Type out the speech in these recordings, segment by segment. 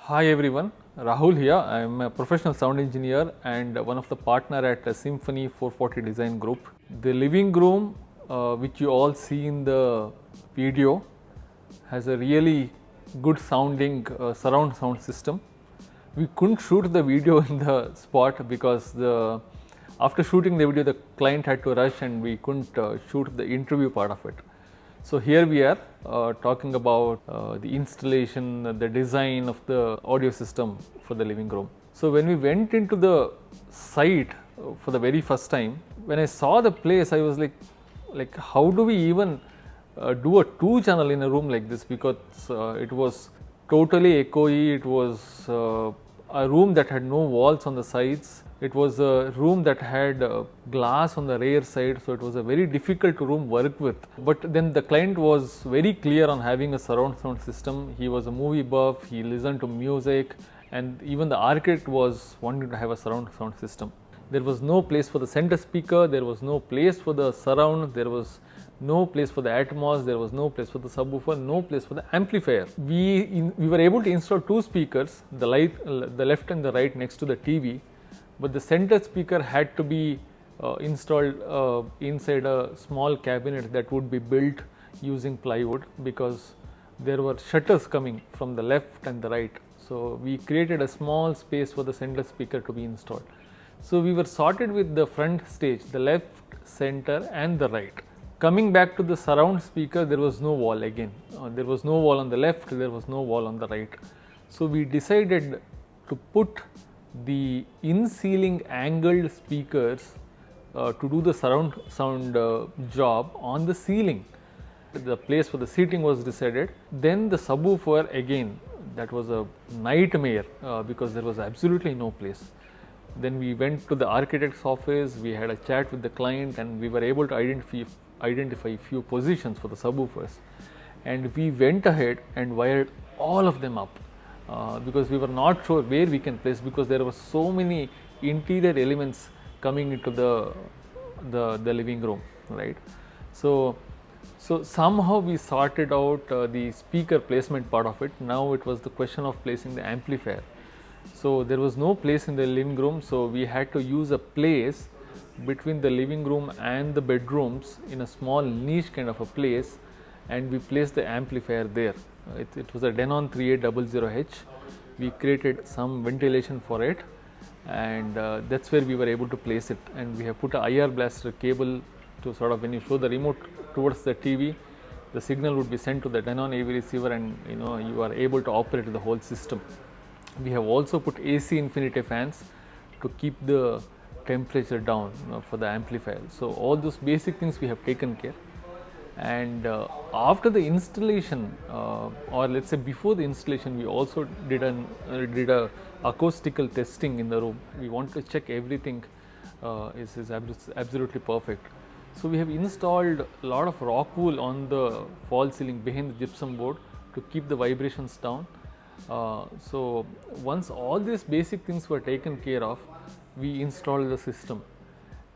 Hi everyone, Rahul here. I am a professional sound engineer and one of the partner at Symphony 440 Design Group. The living room, which you all see in the video, has a really good sounding surround sound system. We couldn't shoot the video in the spot because after shooting the video, the client had to rush and we couldn't shoot the interview part of it. So here we are talking about the installation, the design of the audio system for the living room. So when we went into the site for the very first time, when I saw the place, I was like how do we even do a 2-channel in a room like this, because it was totally echoey. It was a room that had no walls on the sides. It was a room that had glass on the rear side, so it was a very difficult room work with. But then the client was very clear on having a surround sound system. He was a movie buff, he listened to music, and even the architect was wanting to have a surround sound system. There was no place for the center speaker, there was no place for the surround, there was no place for the Atmos, there was no place for the subwoofer, no place for the amplifier. We were able to install 2 speakers, the left and the right next to the TV, but the center speaker had to be installed inside a small cabinet that would be built using plywood, because there were shutters coming from the left and the right. So we created a small space for the center speaker to be installed. So we were sorted with the front stage, the left, center and the right. Coming back to the surround speaker, there was no wall again. There was no wall on the left, there was no wall on the right. So we decided to put the in-ceiling angled speakers to do the surround sound job on the ceiling. The place for the seating was decided. Then the subwoofer, again, that was a nightmare because there was absolutely no place. Then we went to the architect's office, we had a chat with the client, and we were able to identify few positions for the subwoofers, and we went ahead and wired all of them up because we were not sure where we can place, because there were so many interior elements coming into the living room, right? So somehow we sorted out the speaker placement part of it. Now it was the question of placing the amplifier. So there was no place in the living room, so we had to use a place between the living room and the bedrooms in a small niche kind of a place, and we placed the amplifier there. It was a Denon 3800H. We created some ventilation for it, and that's where we were able to place it. And we have put a IR blaster cable to sort of, when you show the remote towards the TV, the signal would be sent to the Denon AV receiver, and you are able to operate the whole system. We have also put AC infinity fans to keep the temperature down for the amplifier. So all those basic things we have taken care. And after the installation, or let's say before the installation, we also did a acoustical testing in the room. We want to check everything is absolutely perfect. So we have installed a lot of rock wool on the false ceiling behind the gypsum board to keep the vibrations down. So once all these basic things were taken care of, we installed the system.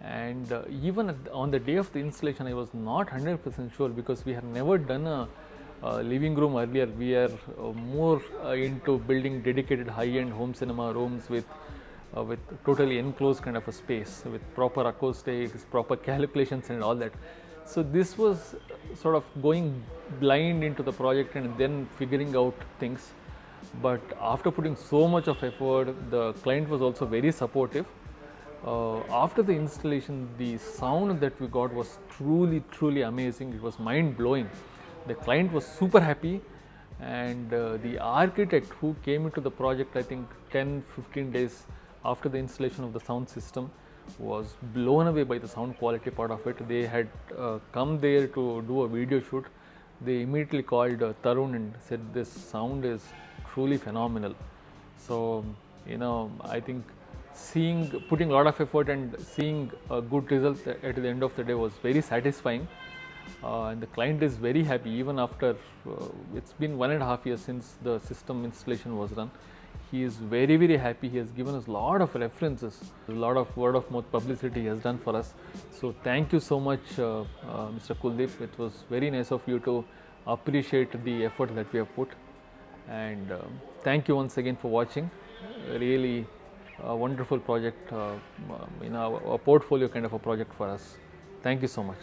And even on the day of the installation, I was not 100% sure, because we had never done a living room earlier. We are more into building dedicated high-end home cinema rooms with totally enclosed kind of a space with proper acoustics, proper calculations and all that. So this was sort of going blind into the project and then figuring out things. But after putting so much of effort, the client was also very supportive. After the installation, the sound that we got was truly amazing. It was mind blowing. The client was super happy, and the architect who came into the project, I think 10-15 days after the installation of the sound system, was blown away by the sound quality part of it. They had come there to do a video shoot. They immediately called Tarun and said, this sound is truly phenomenal. So I think putting a lot of effort and seeing a good result at the end of the day was very satisfying, and the client is very happy. Even after it's been 1.5 years since the system installation was done, he is very happy. He has given us a lot of references, a lot of word of mouth publicity he has done for us. So thank you so much, Mr. Kuldeep. It was very nice of you to appreciate the effort that we have put. And thank you once again for watching. Really a wonderful project, a portfolio kind of a project for us. Thank you so much.